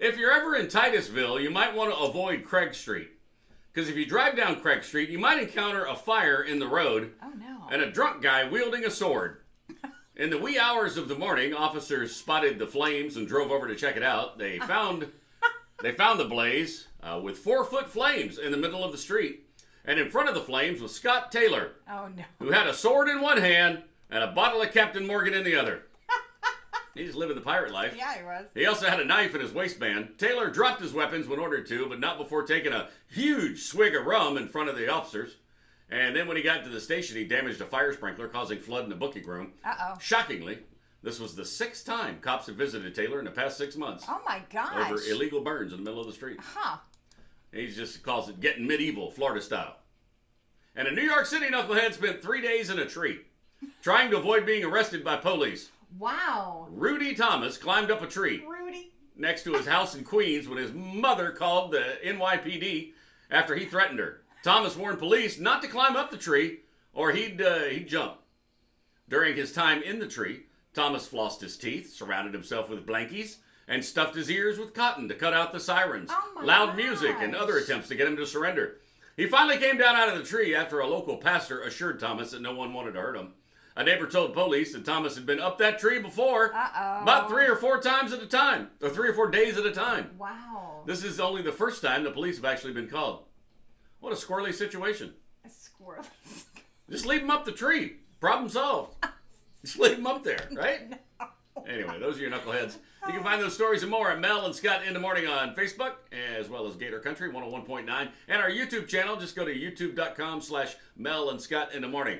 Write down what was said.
If you're ever in Titusville, you might want to avoid Craig Street. Because if you drive down Craig Street, you might encounter a fire in the road. Oh, no. And a drunk guy wielding a sword. In the wee hours of the morning, officers spotted the flames and drove over to check it out. They found the blaze with 4-foot flames in the middle of the street. And in front of the flames was Scott Taylor. Oh, no. Who had a sword in one hand and a bottle of Captain Morgan in the other. He's living the pirate life. Yeah, he was. He also had a knife in his waistband. Taylor dropped his weapons when ordered to, but not before taking a huge swig of rum in front of the officers. And then when he got to the station, he damaged a fire sprinkler, causing flood in the booking room. Uh-oh. Shockingly, this was the 6th time cops have visited Taylor in the past 6 months. Oh, my gosh. Over illegal burns in the middle of the street. Huh. He just calls it getting medieval, Florida style. And a New York City knucklehead spent 3 days in a tree, trying to avoid being arrested by police. Wow. Rudy Thomas climbed up a tree Rudy. next to his house in Queens when his mother called the NYPD after he threatened her. Thomas warned police not to climb up the tree or he'd jump. During his time in the tree, Thomas flossed his teeth, surrounded himself with blankies, and stuffed his ears with cotton to cut out the sirens, loud music, and other attempts to get him to surrender. He finally came down out of the tree after a local pastor assured Thomas that no one wanted to hurt him. A neighbor told police that Thomas had been up that tree before, about 3 or 4 times at a time, or 3 or 4 days at a time. Wow. This is only the first time the police have actually been called. What a squirrely situation. A squirrel. Just leave him up the tree. Problem solved. Just leave him up there, right? No. Anyway, those are your knuckleheads. You can find those stories and more at Mel and Scott in the Morning on Facebook, as well as Gator Country 101.9. And our YouTube channel, just go to youtube.com/Mel and Scott in the Morning.